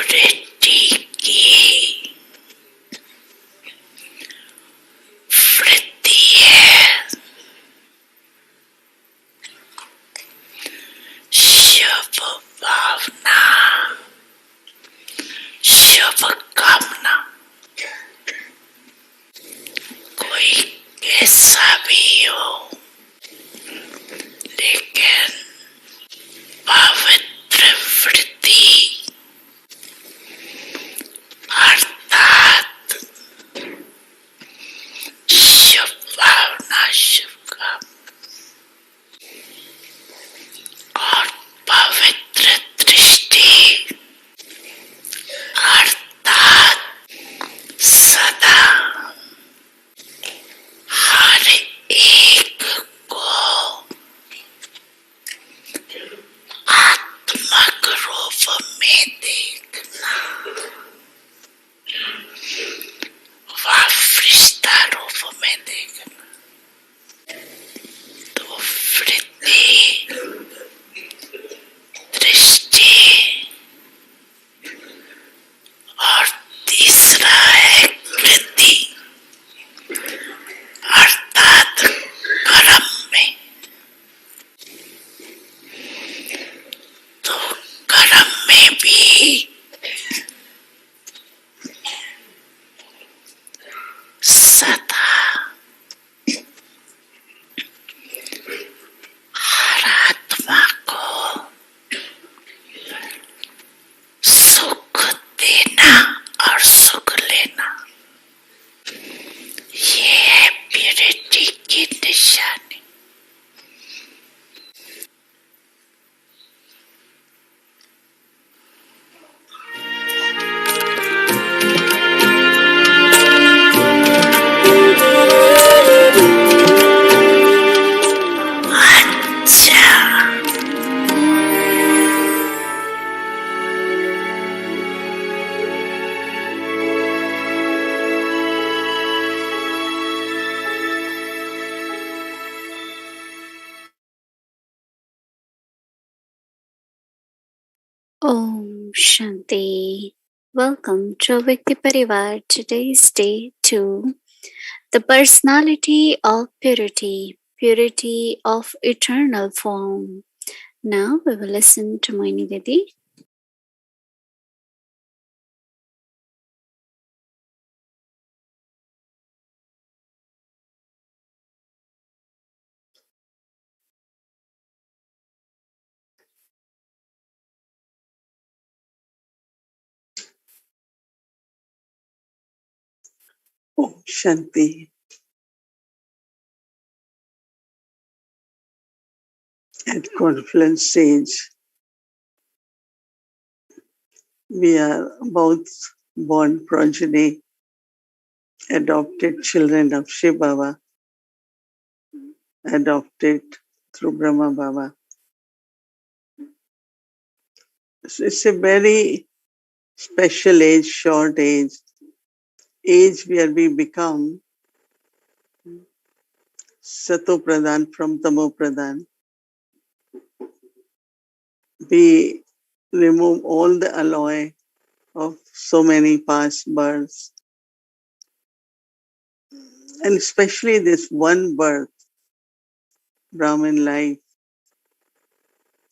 प्रीति की वृद्धि है। शुभ भावना, शुभ कामना, कोई कैसा भी हो, लेकिन पवित्र वृद्धि अर्थात शुभ भावना, शुभ कामना और पवित्र दृष्टि अर्थात सदा हर एक को आत्मक रूप में देखना व फरिश्ता रूप में देखना। तो वृद्धि, दृष्टि और तीसरा है वृद्धि अर्थात कर्म में। तो कर्म में भी सदा हर आत्मा को सुख देना और सुख लेना, ये है प्यूरिटी की निशानी। अच्छा, Om Shanti. Welcome to Vikti Parivar. Today's day 2. The personality of purity, purity of eternal form. Now we will listen to Mohini Didi. Om Shanti. At Confluence Sage, we are both born progeny, adopted children of Shiv Baba, adopted through Brahma Baba. So it's a very special age, short age where we become Sato Pradhan from Tamo Pradhan. We remove all the alloy of so many past births, and especially this one birth, Brahman life,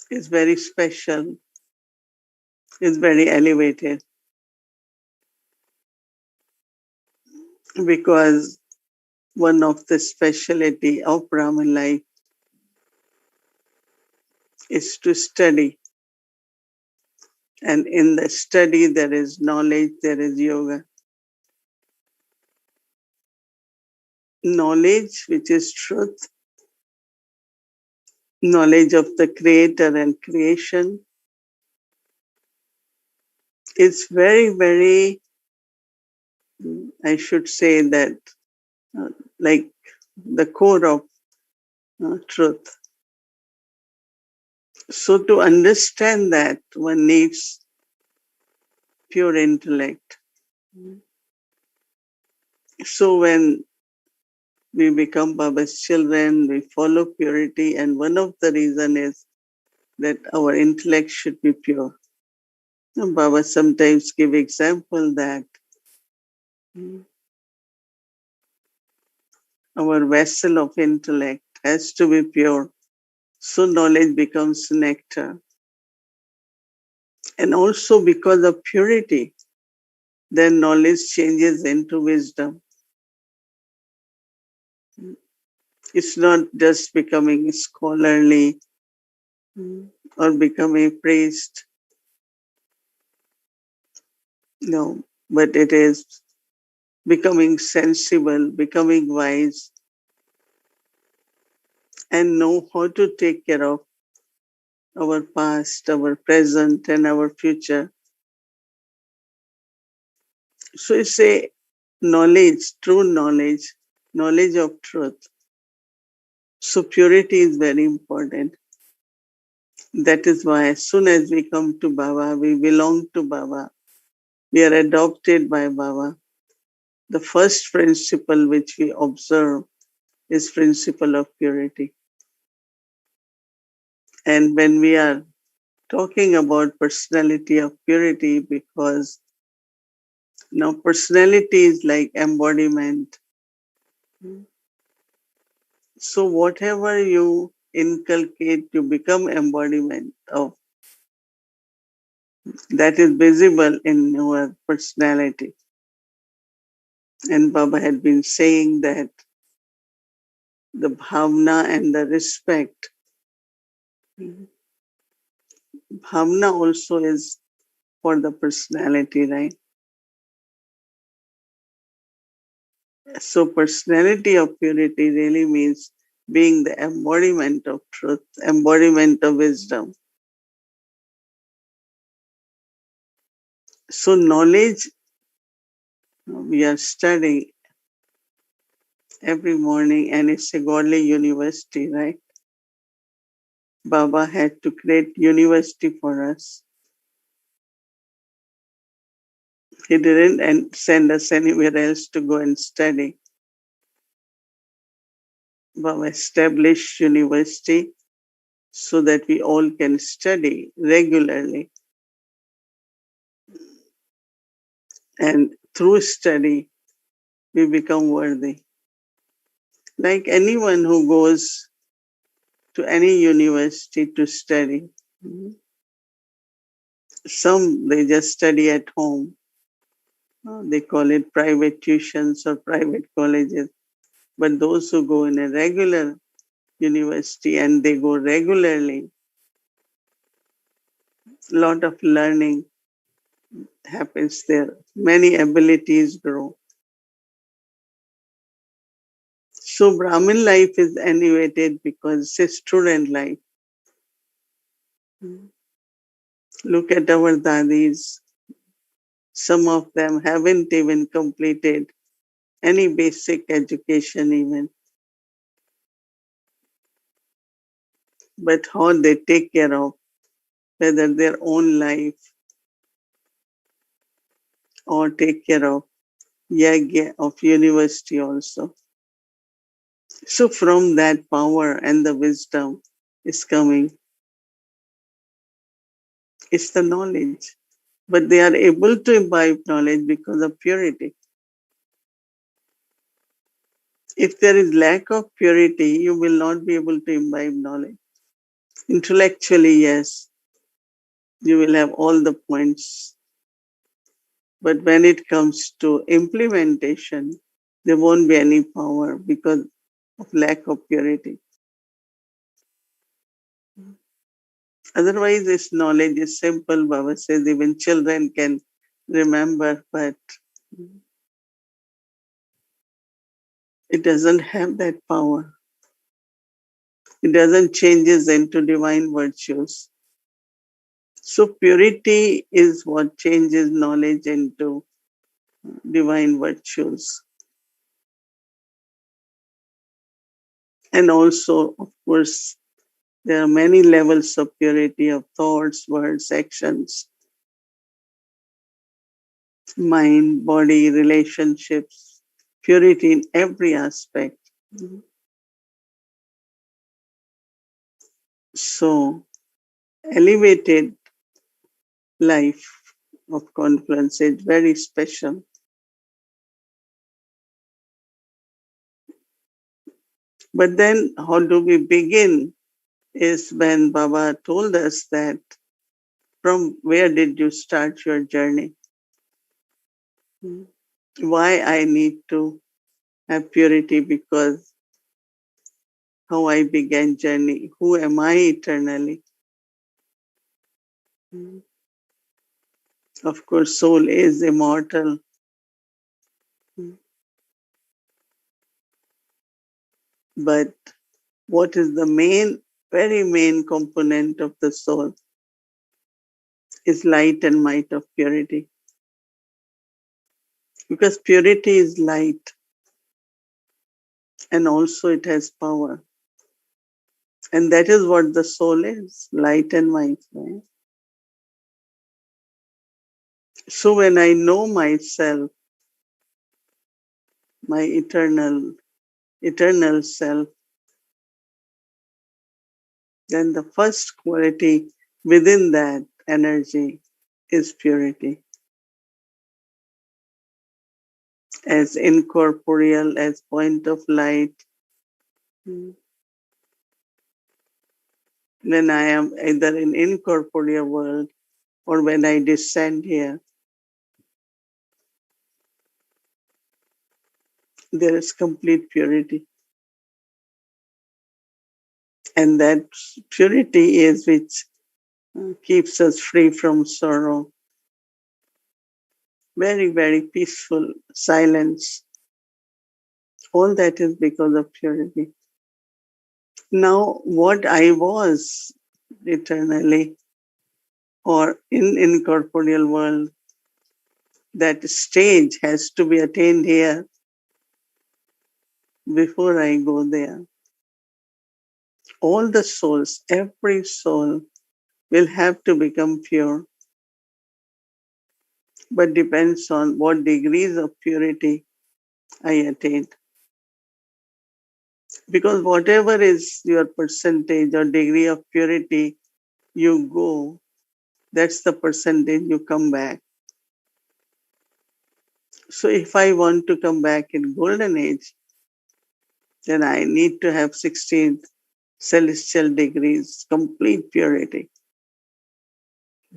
is very special, is very elevated, because one of the speciality of Brahman life is to study. And in the study, there is knowledge, there is yoga. Knowledge, which is truth, knowledge of the Creator and creation, is very, very, I should say that, like the core of truth. So to understand that, one needs pure intellect. So when we become Baba's children, we follow purity, and one of the reason is that our intellect should be pure. Baba sometimes give example that our vessel of intellect has to be pure, so knowledge becomes nectar. And also because of purity, then knowledge changes into wisdom. It's not just becoming scholarly or becoming a priest, no, but it is becoming sensible, becoming wise, and know how to take care of our past, our present, and our future. So it's a knowledge, true knowledge, knowledge of truth. So purity is very important. That is why as soon as we come to Baba, we belong to Baba. We are adopted by Baba. The first principle which we observe is principle of purity. And when we are talking about personality of purity, because now personality is like embodiment. So whatever you inculcate, you become embodiment of that is visible in your personality. And Baba had been saying that the bhavna and the respect. Bhavna also is for the personality, right? So personality of purity really means being the embodiment of truth, embodiment of wisdom. So knowledge we are studying every morning and it's a godly university, right? Baba had to create university for us. He didn't send us anywhere else to go and study. Baba established university so that we all can study regularly. And through study, we become worthy. Like anyone who goes to any university to study, some they just study at home. They call it private tuitions or private colleges. But those who go in a regular university and they go regularly, a lot of learning happens there. Many abilities grow. So Brahmin life is elevated because it's a student life. Look at our dadis. Some of them haven't even completed any basic education even. But how they take care of whether their own life or take care of yagya of university also. So from that power and the wisdom is coming, it's the knowledge. But they are able to imbibe knowledge because of purity. If there is lack of purity, you will not be able to imbibe knowledge. Intellectually, yes, you will have all the points. But when it comes to implementation, there won't be any power because of lack of purity. Otherwise, this knowledge is simple. Baba says even children can remember, but it doesn't have that power. It doesn't changes into divine virtues. So purity is what changes knowledge into divine virtues. And also, of course, there are many levels of purity of thoughts, words, actions, mind, body, relationships, purity in every aspect. So, elevated life of confluence is very special. But then, how do we begin? Is when Baba told us that from where did you start your journey? Why I need to have purity? Because how I began journey. Who am I eternally? Of course, soul is immortal. But what is the main, very main component of the soul is light and might of purity. Because purity is light and also it has power. And that is what the soul is, light and might. Right? So when I know myself, my eternal self, then the first quality within that energy is purity. As incorporeal, as point of light, when I am either in incorporeal world or when I descend here, there is complete purity. And that purity is which keeps us free from sorrow. Very, very peaceful silence. All that is because of purity. Now, what I was eternally or in incorporeal world, that stage has to be attained here before I go there. All the souls, every soul will have to become pure, but depends on what degrees of purity I attain. Because whatever is your percentage or degree of purity you go, that's the percentage you come back. So if I want to come back in golden age, then I need to have 16 celestial degrees, complete purity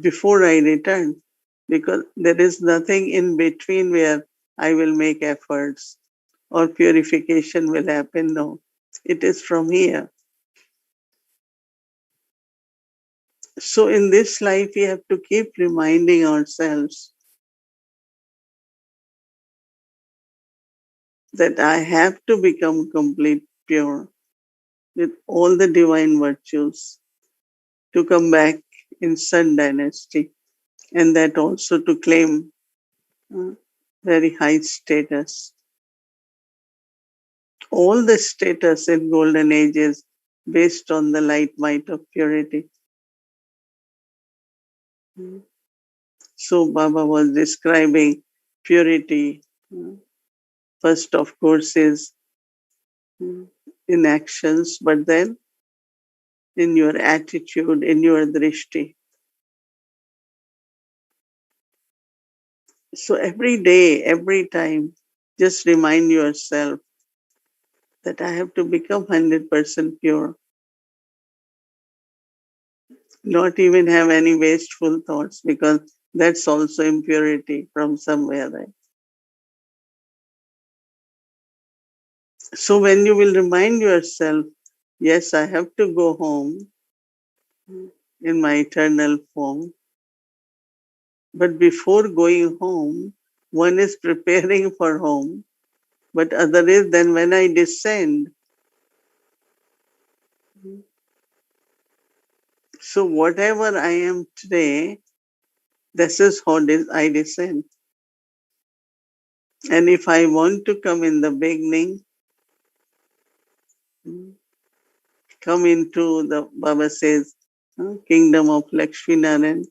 before I return. Because there is nothing in between where I will make efforts or purification will happen. No, it is from here. So in this life, we have to keep reminding ourselves that I have to become complete pure with all the divine virtues to come back in Sun dynasty and that also to claim very high status. All the status in golden age is based on the light might of purity. So Baba was describing purity. First, of course, is in actions, but then in your attitude, in your drishti. So every day, every time, just remind yourself that I have to become 100% pure. Not even have any wasteful thoughts because that's also impurity from somewhere, right? So when you will remind yourself, yes, I have to go home in my eternal form, but before going home, one is preparing for home, but other is then when I descend. So whatever I am today, this is how I descend. And if I want to come in the beginning, come into the, Baba says, kingdom of Lakshmi Narayan,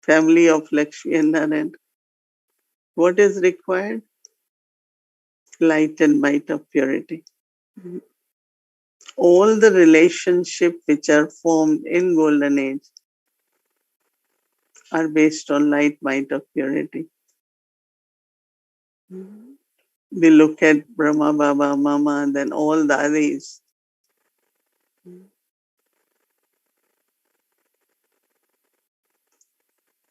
family of Lakshmi and Narayan. What is required? Light and might of purity. All the relationships which are formed in golden age are based on light, might of purity. We look at Brahma, Baba, Mama, and then all the others.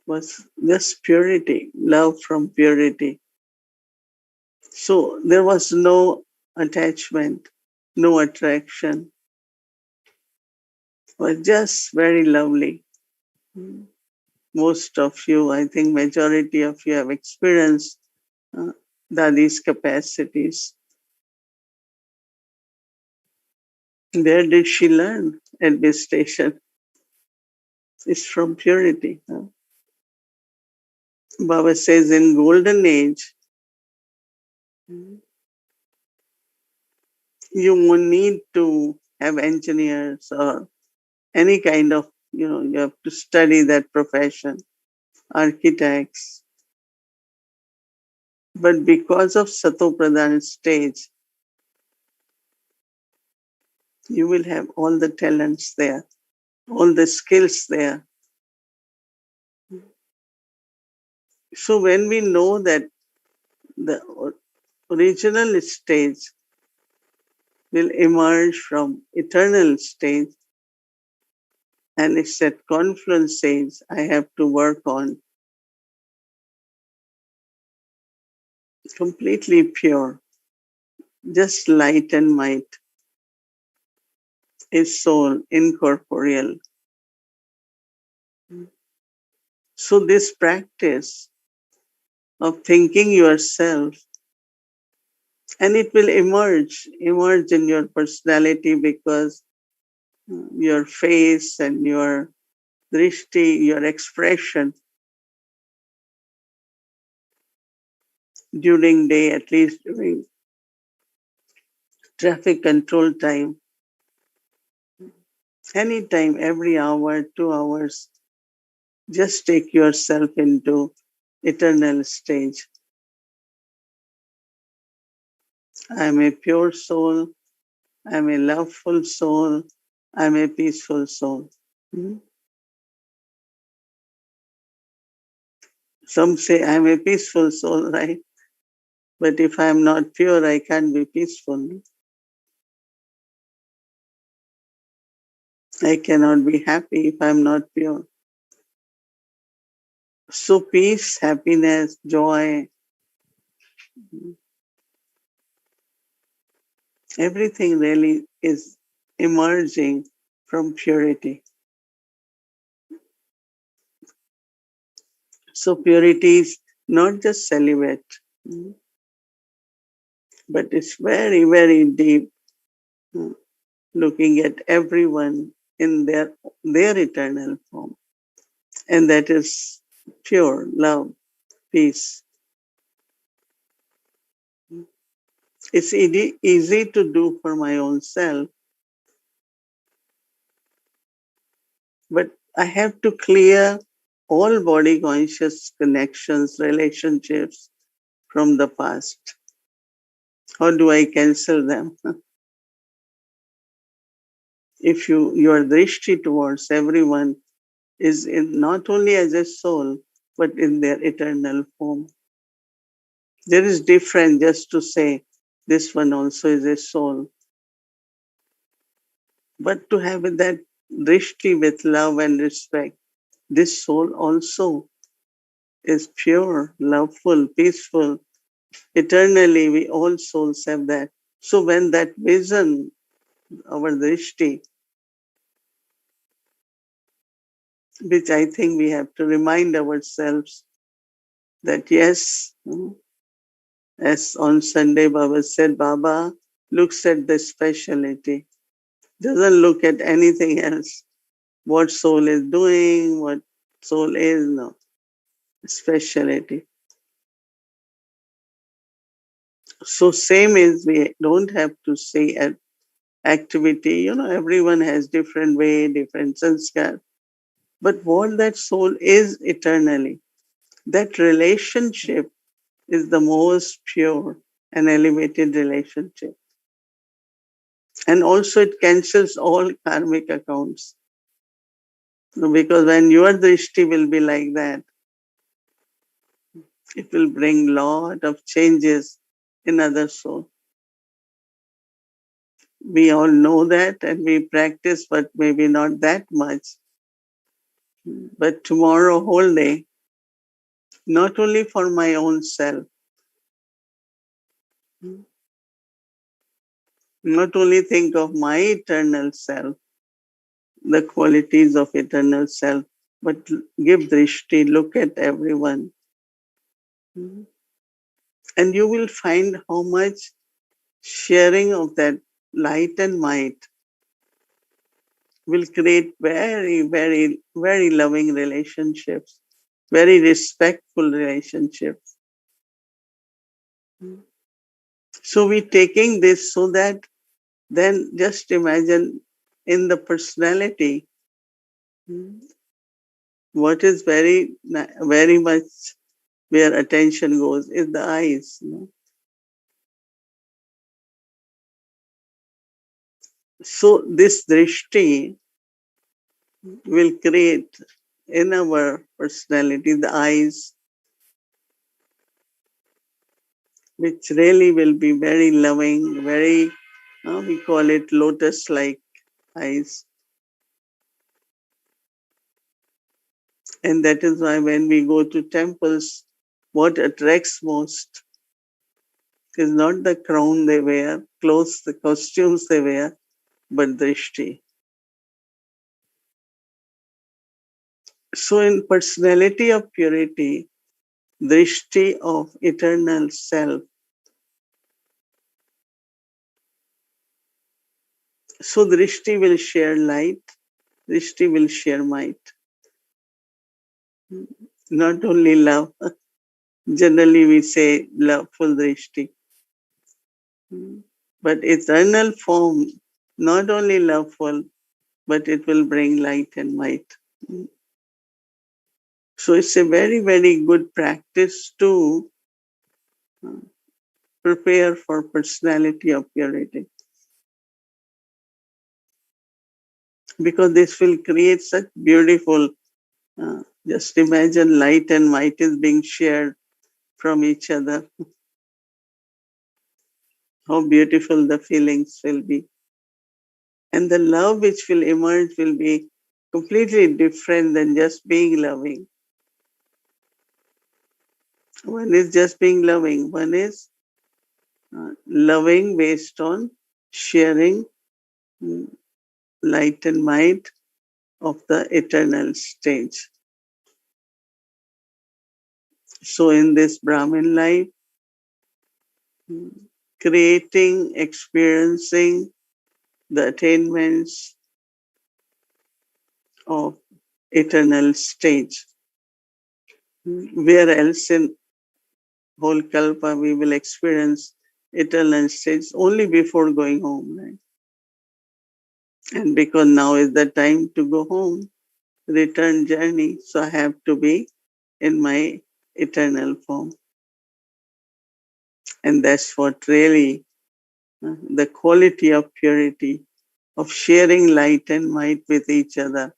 Was just purity, love from purity. So there was no attachment, no attraction. It was just very lovely. Most of you, I think majority of you have experienced Dadi's capacities. Where did she learn administration? It's from purity. Baba says in golden age, you won't need to have engineers or any kind of, you have to study that profession, architects. But because of Sato Pradhan stage, you will have all the talents there, all the skills there. So when we know that the original stage will emerge from eternal stage, and it's that confluence stage I have to work on, completely pure, just light and might, is soul, incorporeal. So this practice of thinking yourself, and it will emerge in your personality, because your face and your drishti, your expression during day, at least during traffic control time, anytime, every hour, 2 hours, just take yourself into eternal stage. I am a pure soul. I am a loveful soul. I am a peaceful soul. Hmm? Some say I am a peaceful soul, right? But if I am not pure, I can't be peaceful. I cannot be happy if I am not pure. So peace, happiness, joy, everything really is emerging from purity. So purity is not just celibate, but it's very, very deep, looking at everyone in their eternal form. And that is pure love, peace. It's easy to do for my own self, but I have to clear all body conscious connections, relationships from the past. How do I cancel them? If your drishti towards everyone is in not only as a soul, but in their eternal form. There is difference just to say this one also is a soul. But to have that drishti with love and respect, this soul also is pure, loveful, peaceful. Eternally, we all souls have that. So when that vision, our drishti, which I think we have to remind ourselves that yes, as on Sunday Baba said, Baba looks at the speciality, doesn't look at anything else. What soul is doing, what soul is, no. Speciality. So same is, we don't have to say activity, everyone has different way, different sanskar. But what that soul is eternally, that relationship is the most pure and elevated relationship. And also it cancels all karmic accounts. Because when your drishti will be like that, it will bring lot of changes in other soul. We all know that and we practice, but maybe not that much. But tomorrow, whole day, not only for my own self, not only think of my eternal self, the qualities of eternal self, but give drishti, look at everyone. And you will find how much sharing of that light and might will create very, very, very loving relationships, very respectful relationships. So we're taking this so that then just imagine in the personality, what is very, very much where attention goes is the eyes. So this drishti will create in our personality the eyes, which really will be very loving, very, we call it lotus-like eyes. And that is why when we go to temples, what attracts most is not the crown they wear, clothes, the costumes they wear, but drishti. So in personality of purity, drishti of eternal self. So drishti will share light, drishti will share might. Not only love. Generally we say loveful drishti. But eternal form, not only loveful, but it will bring light and might. So it's a very, very good practice to prepare for personality of purity. Because this will create such beautiful, just imagine light and might is being shared from each other. How beautiful the feelings will be. And the love which will emerge will be completely different than just being loving. One is just being loving. One is loving based on sharing light and might of the eternal stage. So in this Brahmin life, creating, experiencing the attainments of eternal stage. Where else in whole Kalpa we will experience eternal stage only before going home, right? And because now is the time to go home, return journey, so I have to be in my eternal form. And that's what really the quality of purity, of sharing light and might with each other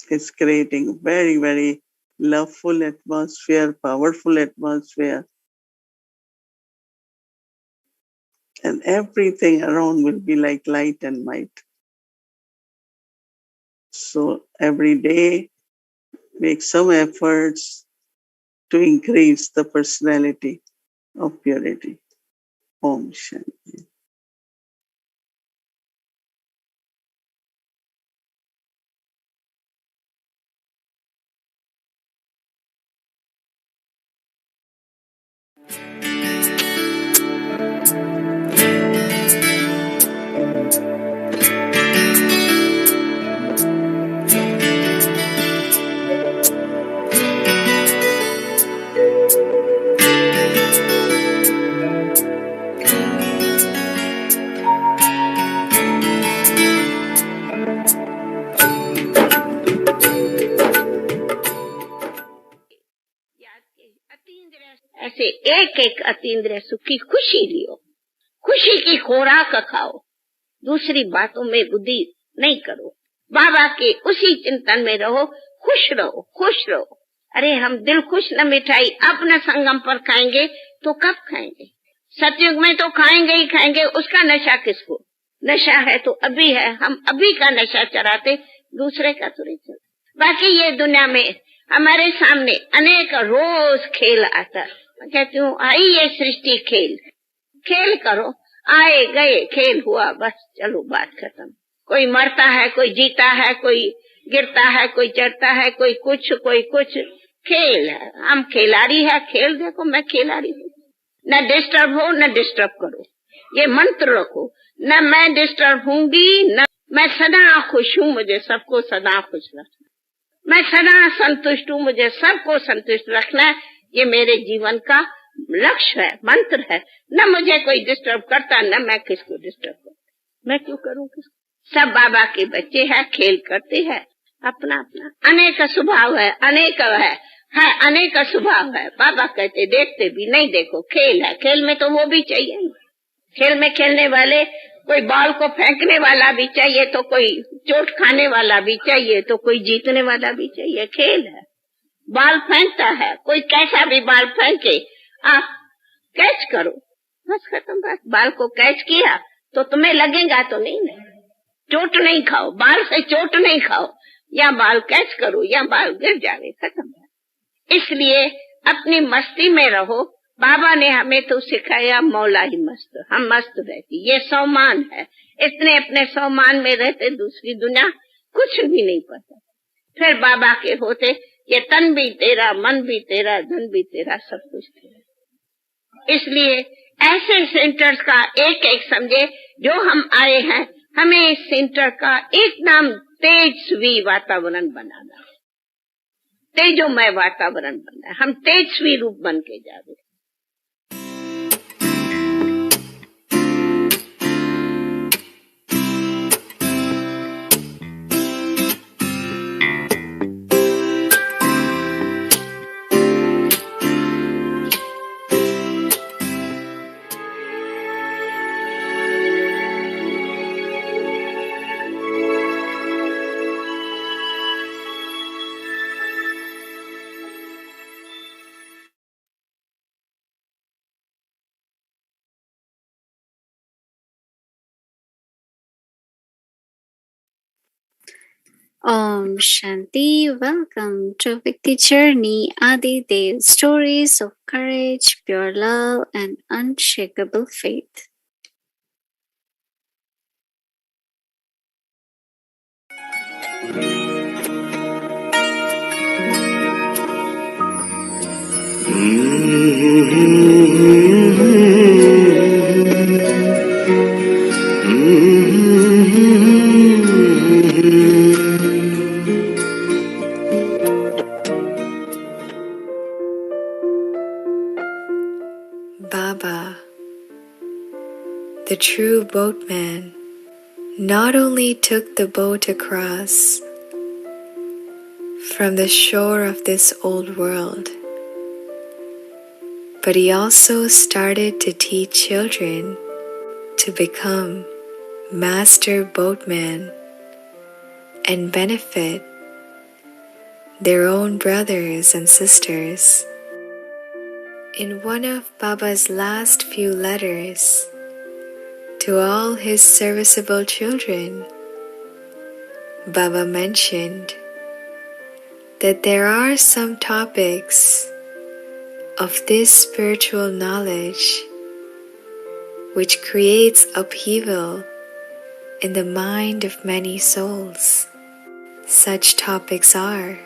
is creating very, very loveful atmosphere, powerful atmosphere, and everything around will be like light and might. So every day, make some efforts to increase the personality of purity. Om Shanti. ऐसे एक एक अतीन्द्रिय सुख की खुशी लियो, खुशी की खुराक खाओ, दूसरी बातों में बुद्धि नहीं करो। बाबा के उसी चिंतन में रहो, खुश रहो, खुश रहो। अरे हम दिल खुश न मिठाई अपना संगम पर खाएंगे तो कब खाएंगे? सतयुग में तो खाएंगे ही खाएंगे, उसका नशा किसको? नशा है तो अभी है, हम अभी का नशा चढ़ाते, दूसरे का तो नहीं चलता। बाकी ये दुनिया में हमारे सामने अनेक रोज खेल आता, मैं कहती हूँ आई ये सृष्टि खेल, खेल करो, आए गए खेल हुआ, बस चलो बात खत्म। कोई मरता है, कोई जीता है, कोई गिरता है, कोई चढ़ता है, कोई कुछ खेल है। हम खिलाड़ी है, खेल देखो, मैं खिलाड़ी हूँ। न डिस्टर्ब हो न डिस्टर्ब करो, ये मंत्र रखो, न मैं डिस्टर्ब होंगी न मैं सदा खुश हूँ, मुझे सबको सदा खुश रखना, मैं सदा संतुष्ट हूँ, मुझे सबको संतुष्ट रखना है। ये मेरे जीवन का लक्ष्य है, मंत्र है। न मुझे कोई डिस्टर्ब करता, न मैं किसको डिस्टर्ब करता, मैं क्यों करूँ किसको? सब बाबा के बच्चे हैं, खेल करते हैं, अपना अपना अनेक स्वभाव है, अनेक है अनेक स्वभाव है। बाबा कहते देखते भी नहीं, देखो खेल है, खेल में तो वो भी चाहिए, खेल में खेलने वाले, कोई बॉल को फेंकने वाला भी चाहिए, तो कोई चोट खाने वाला भी चाहिए, तो कोई जीतने वाला भी चाहिए। खेल है, बॉल फेंकता है, कोई कैसा भी बॉल फेंके, आप कैच करो, बस खत्म बात। बॉल को कैच किया तो तुम्हें लगेगा तो नहीं, चोट नहीं खाओ, बॉल से चोट नहीं खाओ, या बॉल कैच करो या बॉल गिर जावे, खत्म बात। इसलिए अपनी मस्ती में रहो। बाबा ने हमें तो सिखाया मौला ही मस्त, हम मस्त रहती, ये सम्मान है। इतने अपने सम्मान में रहते, दूसरी दुनिया कुछ भी नहीं पता। फिर बाबा के होते ये तन भी तेरा, मन भी तेरा, धन भी तेरा, सब कुछ तेरा। इसलिए ऐसे सेंटर्स का एक एक समझे, जो हम आए हैं, हमें इस सेंटर का एकदम तेजस्वी वातावरण बनाना, तेजोमय वातावरण बनना है। हम तेजस्वी रूप बन के जावे। Om Shanti. Welcome to Vikti Journey Adi Dev, stories of courage, pure love, and unshakable faith. Baba, the true boatman, not only took the boat across from the shore of this old world, but he also started to teach children to become master boatmen and benefit their own brothers and sisters. In one of Baba's last few letters to all his serviceable children, Baba mentioned that there are some topics of this spiritual knowledge which creates upheaval in the mind of many souls. Such topics are: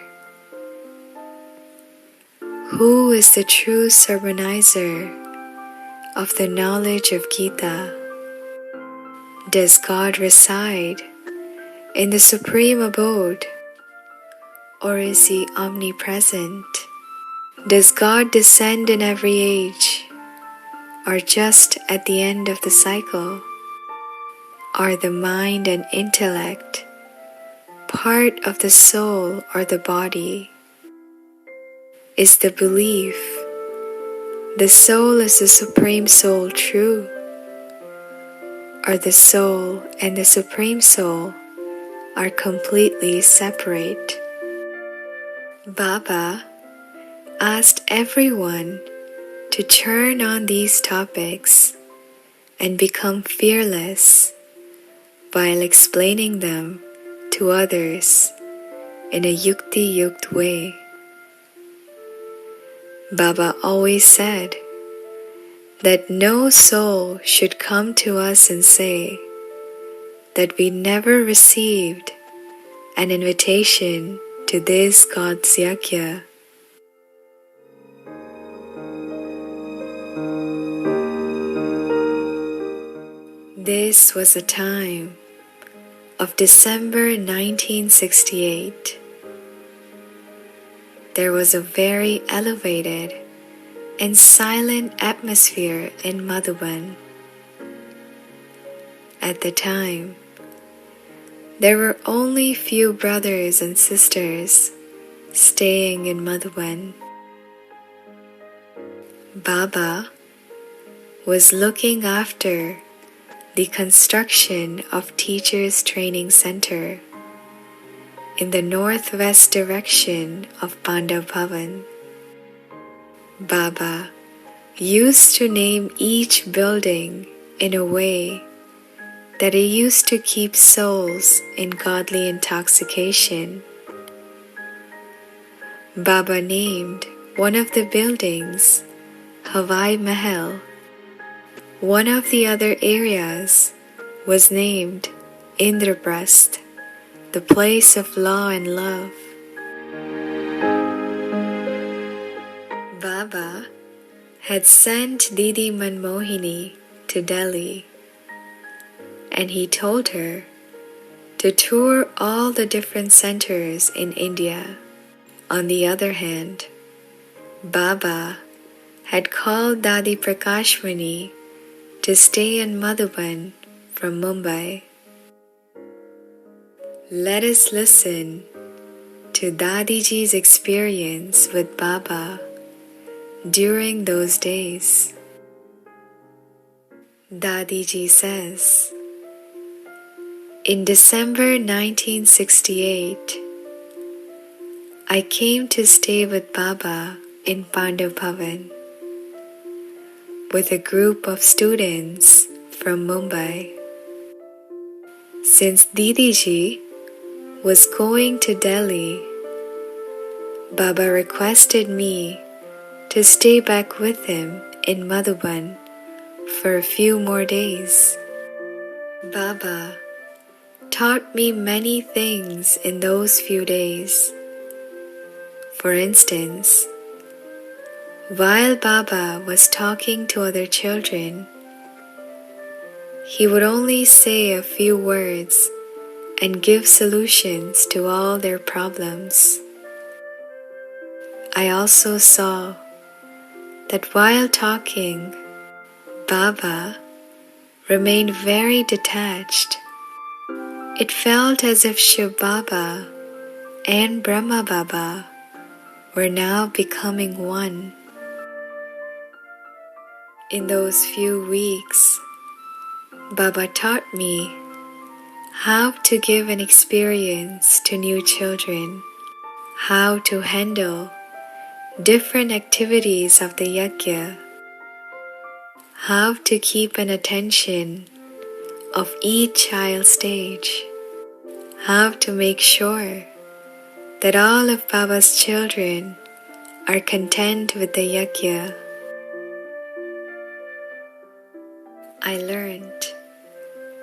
who is the true sermonizer of the knowledge of Gita? Does God reside in the supreme abode, or is he omnipresent? Does God descend in every age, or just at the end of the cycle? Are the mind and intellect part of the soul or the body? Is the belief the soul is the Supreme Soul true? Are the soul and the Supreme Soul are completely separate. Baba asked everyone to turn on these topics and become fearless while explaining them to others in a yukti-yukt way. Baba always said that no soul should come to us and say that we never received an invitation to this God's yajna. This was a time of December 1968. There was a very elevated and silent atmosphere in Madhuban. At the time, there were only few brothers and sisters staying in Madhuban. Baba was looking after the construction of Teachers Training Center in the northwest direction of Pandav Bhavan. Baba used to name each building in a way that he used to keep souls in godly intoxication. Baba named one of the buildings Hawai Mahal. One of the other areas was named Indraprasth, the place of law and love. Baba had sent Didi Mohini to Delhi, and he told her to tour all the different centers in India. On the other hand, Baba had called Dadi Prakashmani to stay in Madhuban from Mumbai. Let us listen to Dadiji's experience with Baba during those days. Dadiji says, in December 1968, I came to stay with Baba in Pandav Bhavan with a group of students from Mumbai. Since Didiji was going to Delhi, Baba requested me to stay back with him in Madhuban for a few more days. Baba taught me many things in those few days. For instance, while Baba was talking to other children, he would only say a few words and give solutions to all their problems. I also saw that while talking, Baba remained very detached. It felt as if Shiv Baba and Brahma Baba were now becoming one. In those few weeks, Baba taught me how to give an experience to new children, how to handle different activities of the yajna, how to keep an attention of each child stage, how to make sure that all of Baba's children are content with the yajna. I learned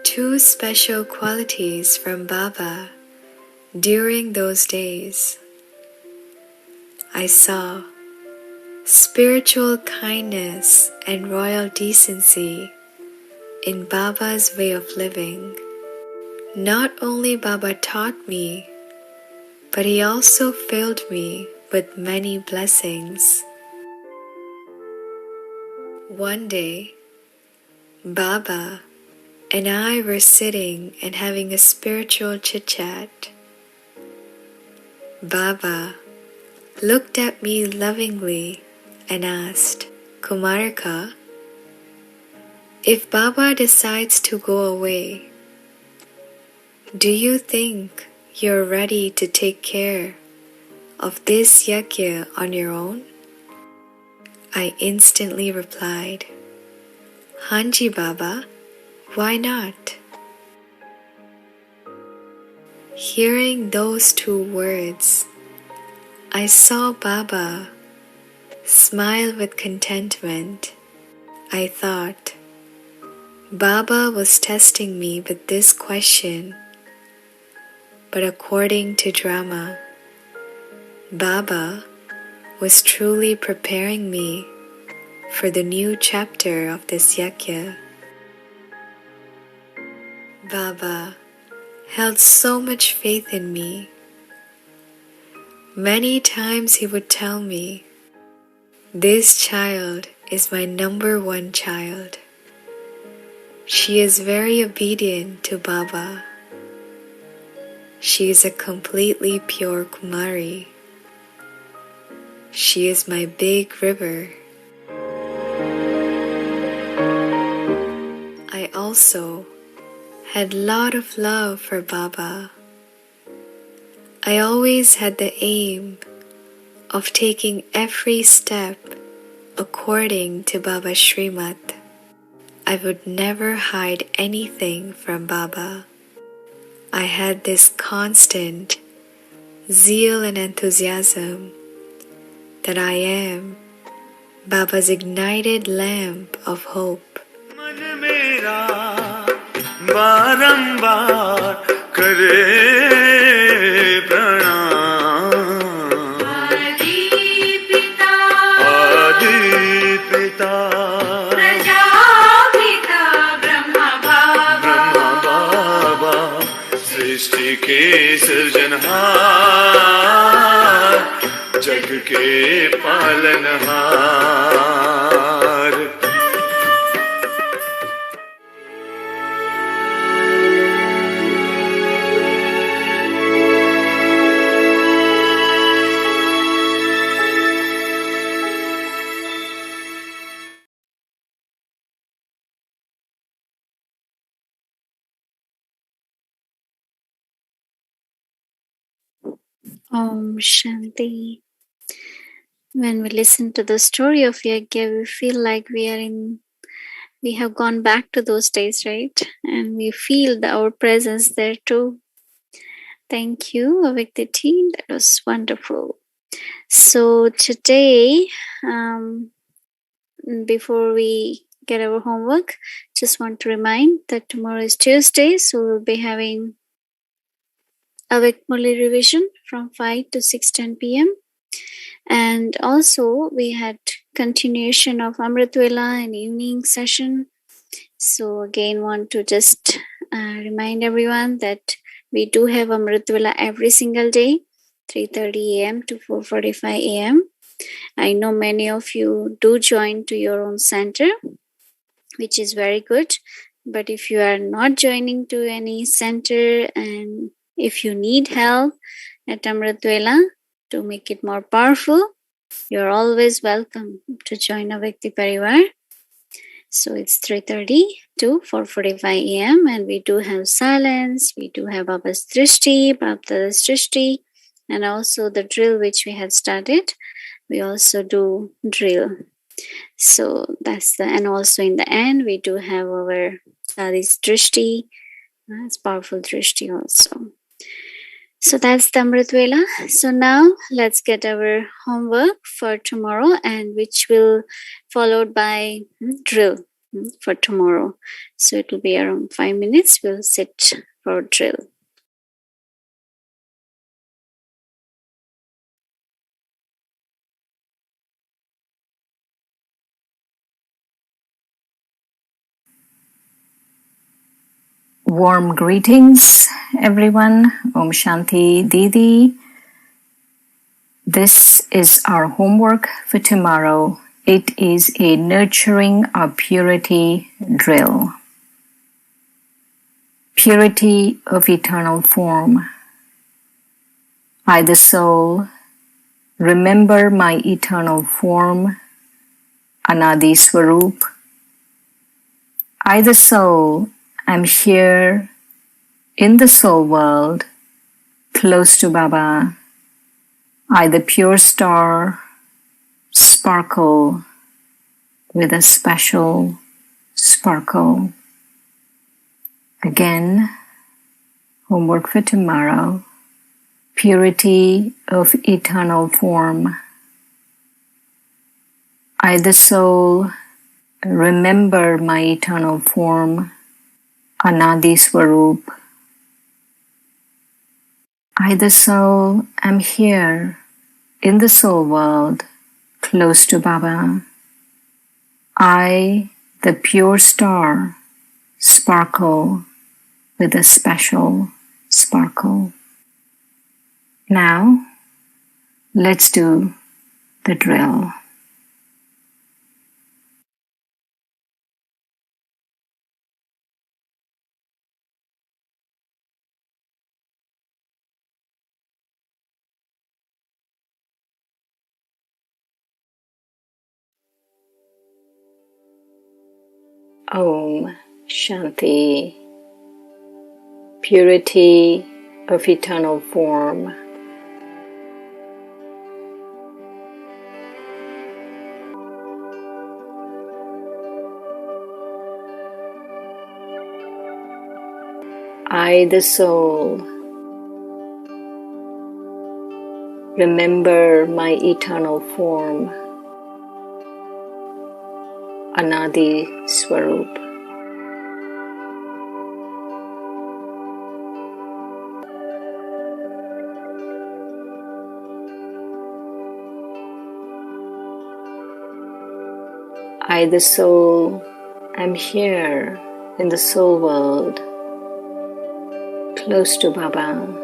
two special qualities from Baba during those days. I saw spiritual kindness and royal decency in Baba's way of living. Not only Baba taught me, but he also filled me with many blessings. One day, Baba and I were sitting and having a spiritual chit-chat. Baba looked at me lovingly and asked, Kumarika, if Baba decides to go away, Do you think you're ready to take care of this yajna on your own? I instantly replied, Hanji Baba, why not? Hearing those two words, I saw Baba smile with contentment. I thought, Baba was testing me with this question, but according to drama, Baba was truly preparing me for the new chapter of this yajna. Baba held so much faith in me. Many times he would tell me, this child is my number one child. She is very obedient to Baba. She is a completely pure Kumari. She is my big river. I also had a lot of love for Baba. I always had the aim of taking every step according to Baba's Srimad. I would never hide anything from Baba. I had this constant zeal and enthusiasm that I am Baba's ignited lamp of hope. बारंबार करे प्रणाम आदि पिता प्रजापिता ब्रह्मा बाबा सृष्टि के सृजनहार जग के पालनहार Om Shanti. When we listen to the story of Yajna, we feel like we have gone back to those days, right? And we feel our presence there too. Thank you, Aviktiti. That was wonderful. So today, before we get our homework, just want to remind that tomorrow is Tuesday, so we'll be having Avik Murli revision from 5 to 6:10 p.m. And also we had continuation of Amrit Vela and evening session. So again want to just remind everyone that we do have Amrit Vela every single day, 3:30 a.m. to 4:45 a.m. I know many of you do join to your own center, which is very good. But if you are not joining to any center and if you need help at Amrit Vela to make it more powerful, you're always welcome to join Avikti Parivar. So it's 3:30 to 4:45 a.m. and we do have silence, we do have Baba's drishti, Baptada's drishti, and also the drill which we had started. We also do drill. So that's and also in the end we do have our Dadi's drishti. It's powerful drishti also. So that's the Amrit Vela. So now let's get our homework for tomorrow, and which will followed by drill for tomorrow. So it will be around 5 minutes. We'll sit for drill. Warm greetings, everyone. Om Shanti Didi. This is our homework for tomorrow. It is a nurturing of purity drill. Purity of eternal form. I, the soul, remember my eternal form, Anadi Swarup. I, the soul, am here in the soul world, close to Baba, I, the pure star, sparkle with a special sparkle. Again, homework for tomorrow. Purity of eternal form. I, the soul, remember my eternal form, Anadi Swarup. I, the soul, am here in the soul world, close to Baba. I, the pure star, sparkle with a special sparkle. Now, let's do the drill. Om Shanti. Purity of eternal form. I, the soul, remember my eternal form, Anadi Swarup. I, the soul, am here in the soul world, close to Baba.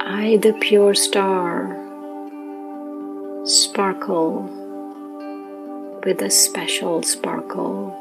I, the pure star, sparkle with a special sparkle.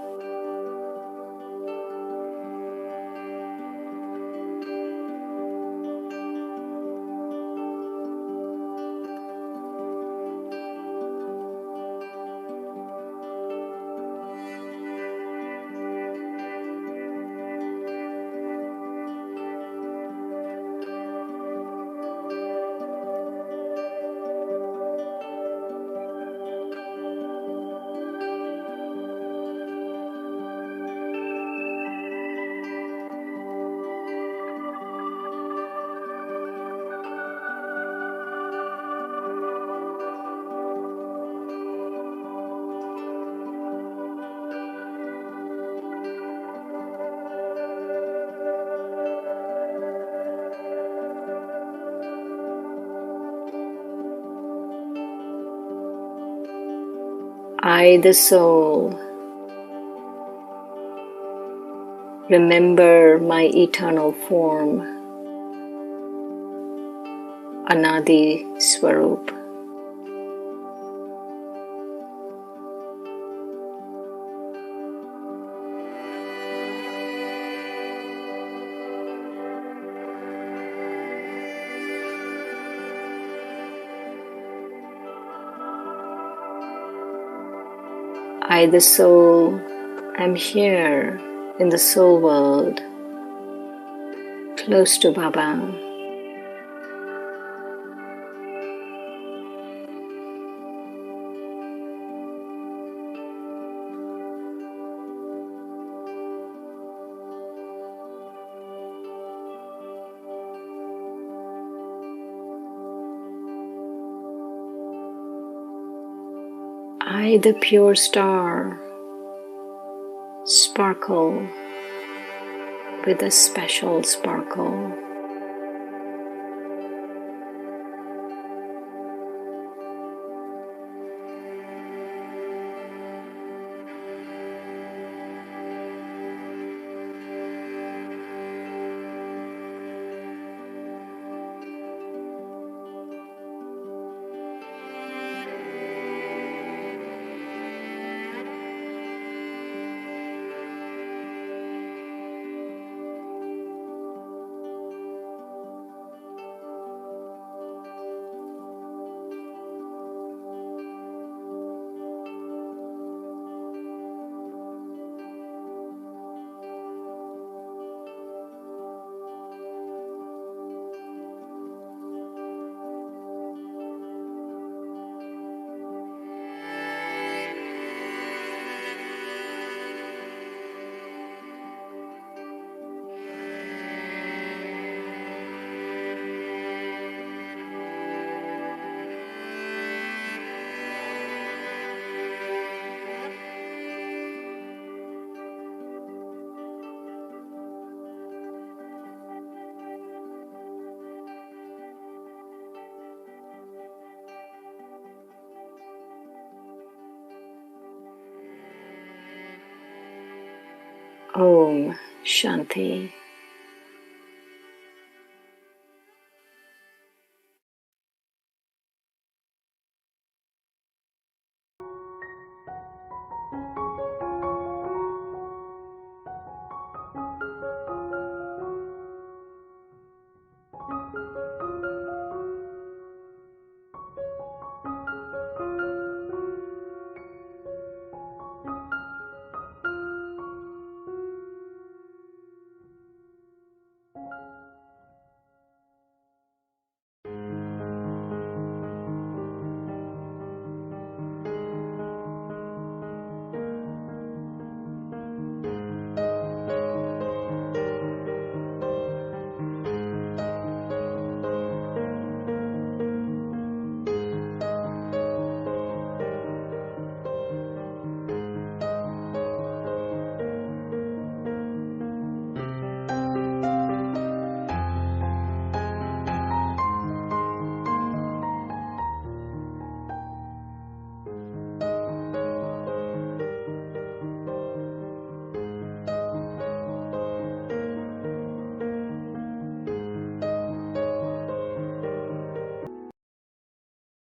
I, the soul, remember my eternal form, Anadi Swarup. I, the soul, am here in the soul world, close to Baba. I, the pure star, sparkle with a special sparkle. Om Shanti.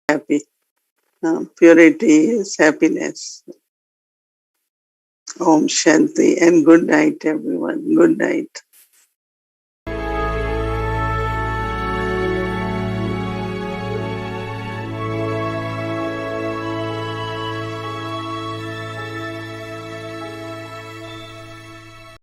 Happy. Purity is happiness. Om Shanti and good night, everyone. Good night.